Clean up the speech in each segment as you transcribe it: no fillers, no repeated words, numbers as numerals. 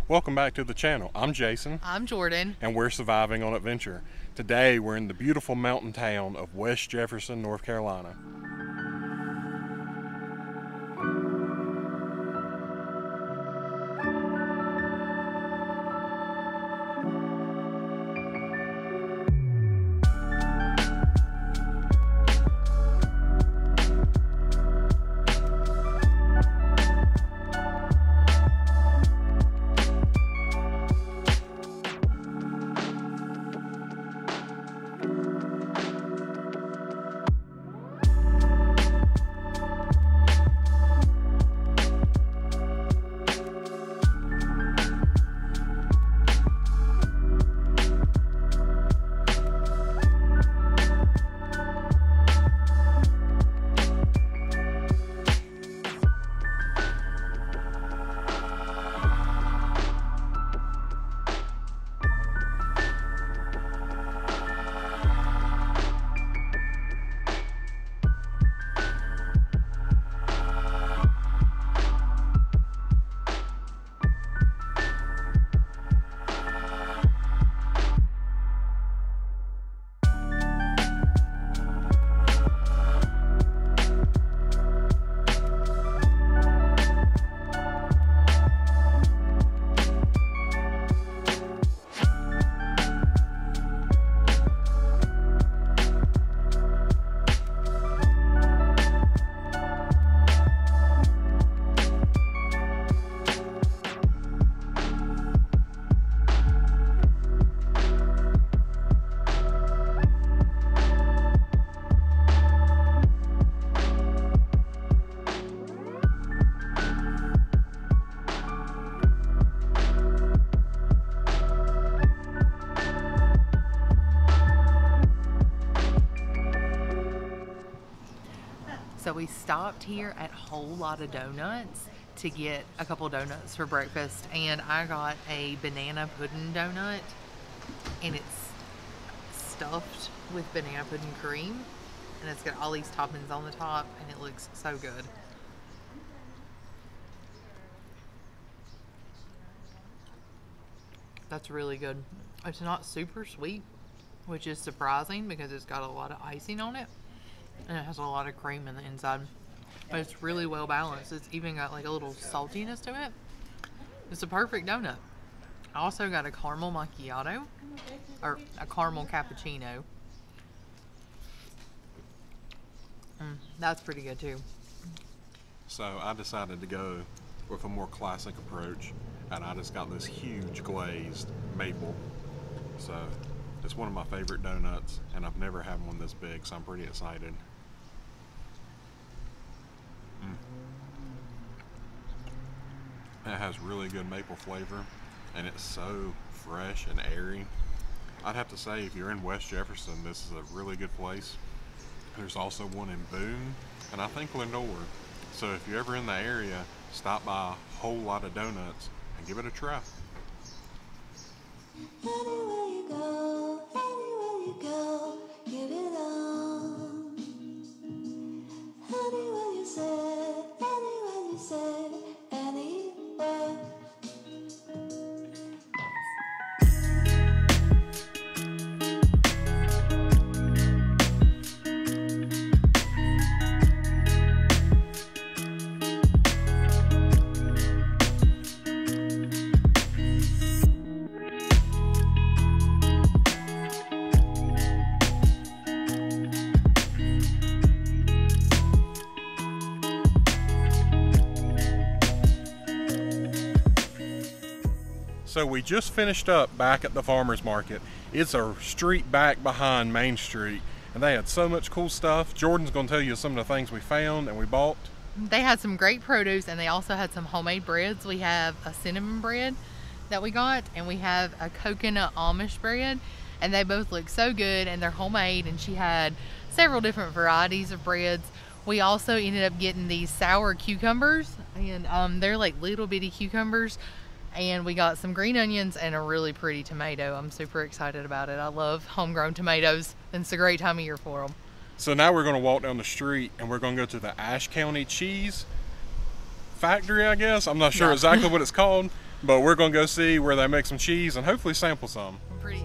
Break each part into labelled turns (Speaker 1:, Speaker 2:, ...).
Speaker 1: Welcome back to the channel. I'm Jason.
Speaker 2: I'm Jordan.
Speaker 1: And we're surviving on adventure. Today we're in the beautiful mountain town of West Jefferson, North Carolina.
Speaker 2: So we stopped here at Lotta Doughnuts to get a couple donuts for breakfast, and I got a banana pudding donut, and it's stuffed with banana pudding cream, and it's got all these toppings on the top, and it looks so good. That's really good. It's not super sweet, which is surprising because it's got a lot of icing on it. And it has a lot of cream in the inside. But it's really well balanced. It's even got like a little saltiness to it. It's a perfect donut. I also got a caramel macchiato. Or a caramel cappuccino. That's pretty good too.
Speaker 1: So I decided to go with a more classic approach. And I just got this huge glazed maple. So it's one of my favorite donuts, and I've never had one this big, so I'm pretty excited. It has really good maple flavor, and it's so fresh and airy. I'd have to say, if you're in West Jefferson, this is a really good place. There's also one in Boone, and I think Lenore. So if you're ever in the area, stop by a whole lot of donuts and give it a try.
Speaker 3: Anywhere you go, give it on. Anywhere you say, anywhere.
Speaker 1: So we just finished up back at the farmer's market. It's a street back behind Main Street, and they had so much cool stuff. Jordan's gonna tell you some of the things we found and we bought.
Speaker 2: They had some great produce, and they also had some homemade breads. We have a cinnamon bread that we got, and we have a coconut Amish bread, and they both look so good, and they're homemade, and she had several different varieties of breads. We also ended up getting these sour cucumbers, and they're like little bitty cucumbers. And we got some green onions and a really pretty tomato. I'm super excited about it. I love homegrown tomatoes, and it's a great time of year for them.
Speaker 1: So now we're going to walk down the street and we're going to go to the Ashe County Cheese Factory, I guess. I'm not sure exactly what it's called, But we're gonna go see where they make some cheese and hopefully sample some.
Speaker 2: Pretty.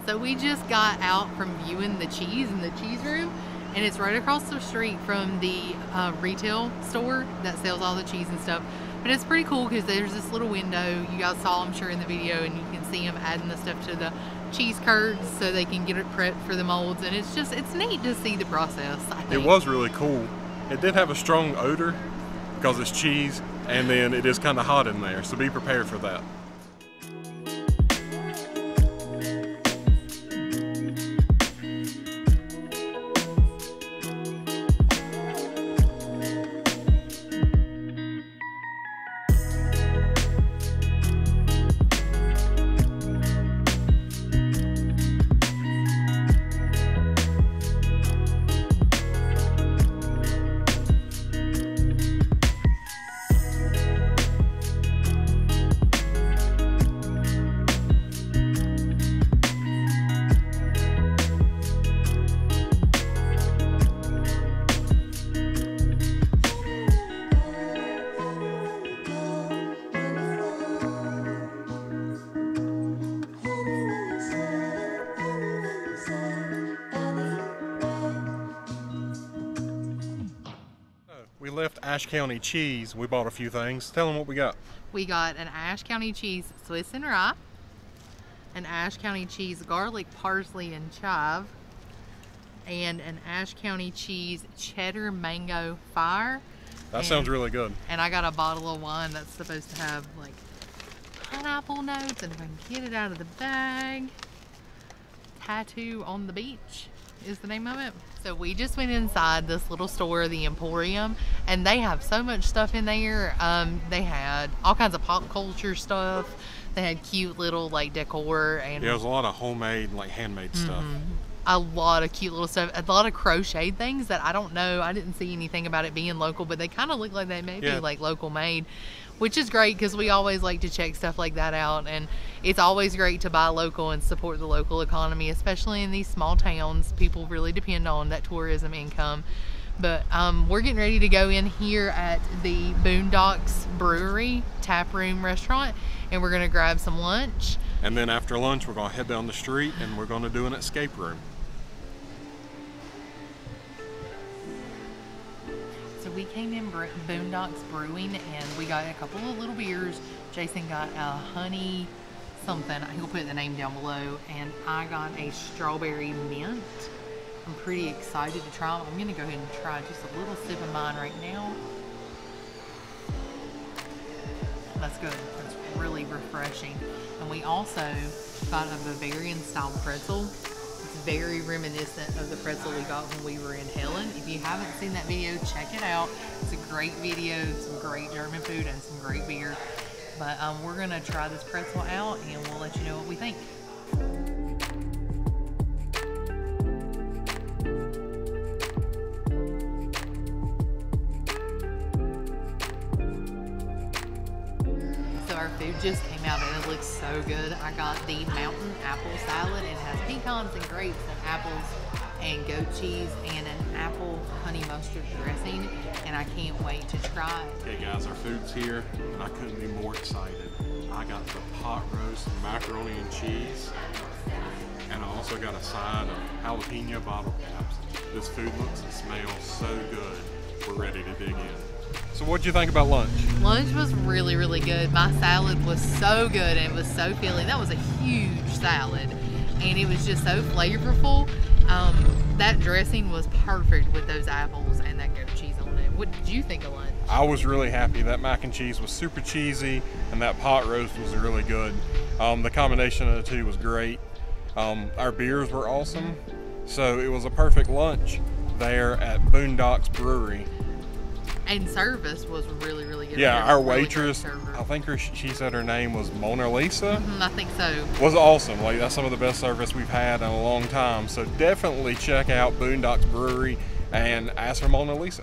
Speaker 2: So we just got out from viewing the cheese in the cheese room, and it's right across the street from the retail store that sells all the cheese and stuff. But it's pretty cool because there's this little window. You guys saw, I'm sure, in the video, and you can see them adding the stuff to the cheese curds so they can get it prepped for the molds. And it's neat to see the process, I think.
Speaker 1: It was really cool. It did have a strong odor because it's cheese, and then it is kind of hot in there, so be prepared for that. We left Ashe County Cheese. We bought a few things. Tell them what we got.
Speaker 2: We got an Ashe County cheese Swiss and rye, an Ashe County cheese garlic, parsley, and chive, and an Ashe County cheese cheddar mango fire.
Speaker 1: That sounds really good.
Speaker 2: And I got a bottle of wine that's supposed to have like pineapple notes, and if I can get it out of the bag, Tattoo on the Beach is the name of it. So we just went inside this little store, the Emporium, and they have so much stuff in there. They had all kinds of pop culture stuff. They had cute little like decor, and
Speaker 1: yeah, there's a lot of homemade, like handmade stuff.
Speaker 2: a lot of cute little stuff, a lot of crocheted things that I don't know. I didn't see anything about it being local, but they kind of look like they may be like local made, which is great because we always like to check stuff like that out. And it's always great to buy local and support the local economy, especially in these small towns. People really depend on that tourism income. But we're getting ready to go in here at the Boondocks Brewery Tap Room Restaurant, and we're gonna grab some lunch.
Speaker 1: And then after lunch, we're gonna head down the street and we're gonna do an escape room.
Speaker 2: So we came in Boondocks Brewing and we got a couple of little beers. Jason got a honey something, he'll put the name down below, and I got a strawberry mint. I'm pretty excited to try them. I'm gonna go ahead and try just a little sip of mine right now. That's good, that's really refreshing. And we also got a Bavarian style pretzel. It's very reminiscent of the pretzel we got when we were in Helen. If you haven't seen that video, check it out. It's a great video, some great German food and some great beer. But we're gonna try this pretzel out and we'll let you know what we think. Our food just came out and it looks so good. I got the mountain apple salad. It has pecans and grapes and apples and goat cheese and an apple honey mustard dressing, and I can't wait to try it.
Speaker 1: Okay guys, our food's here and I couldn't be more excited. I got the pot roast macaroni and cheese, and I also got a side of jalapeno bottle caps. This food looks and smells so good. We're ready to dig in. So what'd you think about lunch?
Speaker 2: Lunch was really, really good. My salad was so good and it was so filling. That was a huge salad and it was just so flavorful. That dressing was perfect with those apples and that goat cheese on it. What did you think of lunch?
Speaker 1: I was really happy. That mac and cheese was super cheesy, and that pot roast was really good. The combination of the two was great. Our beers were awesome, so it was a perfect lunch there at Boondocks Brewery.
Speaker 2: And service was really, really good.
Speaker 1: Yeah,
Speaker 2: They had a
Speaker 1: our
Speaker 2: really
Speaker 1: waitress,
Speaker 2: great server.
Speaker 1: I think she said her name was Mona Lisa.
Speaker 2: I think so.
Speaker 1: Was awesome. Like, that's some of the best service we've had in a long time. So definitely check out Boondocks Brewery and ask for Mona Lisa.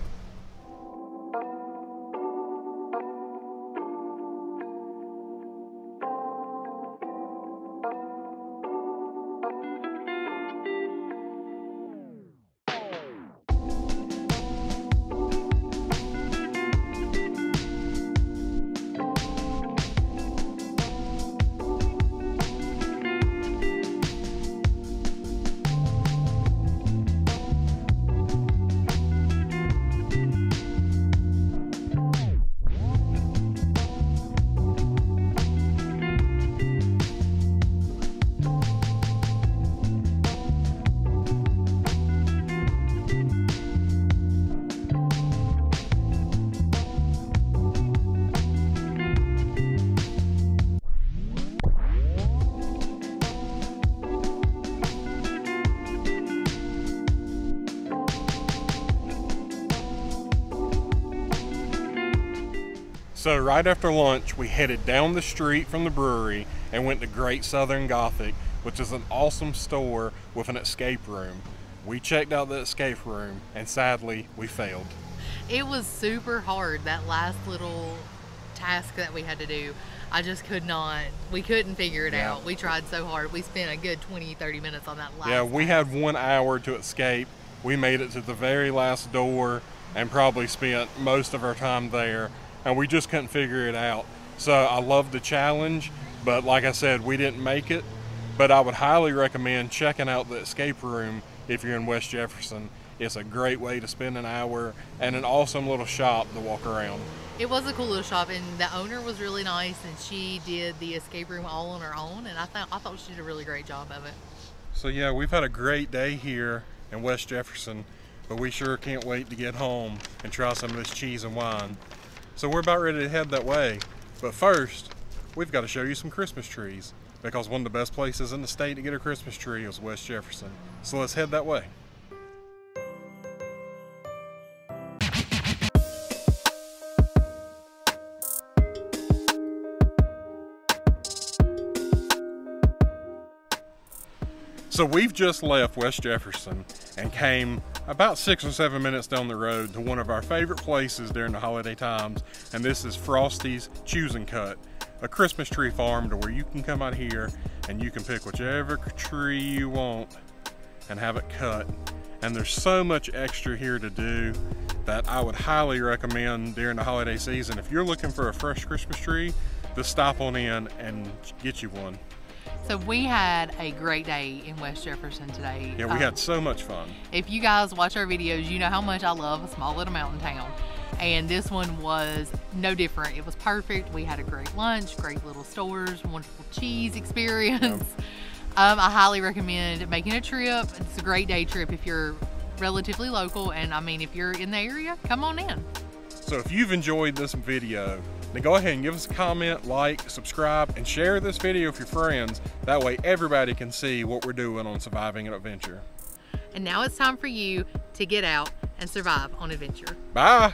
Speaker 1: So right after lunch, we headed down the street from the brewery and went to Great Southern Gothic, which is an awesome store with an escape room. We checked out the escape room, and sadly, we failed.
Speaker 2: It was super hard, that last little task that we had to do. I just could not, we couldn't figure it out. We tried so hard. We spent a good 20-30 minutes on that last
Speaker 1: Yeah, we
Speaker 2: task.
Speaker 1: had 1 hour to escape. We made it to the very last door and probably spent most of our time there, and we just couldn't figure it out. So I love the challenge, but like I said, we didn't make it. But I would highly recommend checking out the escape room if you're in West Jefferson. It's a great way to spend an hour and an awesome little shop to walk around.
Speaker 2: It was a cool little shop, and the owner was really nice, and she did the escape room all on her own, and I thought she did a really great job of it.
Speaker 1: So yeah, we've had a great day here in West Jefferson, but we sure can't wait to get home and try some of this cheese and wine. So we're about ready to head that way. But first, we've got to show you some Christmas trees, because one of the best places in the state to get a Christmas tree is West Jefferson. So let's head that way. So we've just left West Jefferson and came about 6 or 7 minutes down the road to one of our favorite places during the holiday times, and this is Frosty's Choose and Cut, a Christmas tree farm to where you can come out here and you can pick whichever tree you want and have it cut. And there's so much extra here to do that I would highly recommend during the holiday season. If you're looking for a fresh Christmas tree, just stop on in and get you one.
Speaker 2: So we had a great day in West Jefferson today.
Speaker 1: Yeah, we had so much fun.
Speaker 2: If you guys watch our videos, you know how much I love a small little mountain town. And this one was no different. It was perfect. We had a great lunch, great little stores, wonderful cheese experience.
Speaker 1: Yep.
Speaker 2: I highly recommend making a trip. It's a great day trip if you're relatively local. And I mean, if you're in the area, come on in.
Speaker 1: So if you've enjoyed this video, then go ahead and give us a comment, like, subscribe, and share this video with your friends. That way everybody can see what we're doing on Surviving an Adventure.
Speaker 2: And now it's time for you to get out and survive on adventure.
Speaker 1: Bye.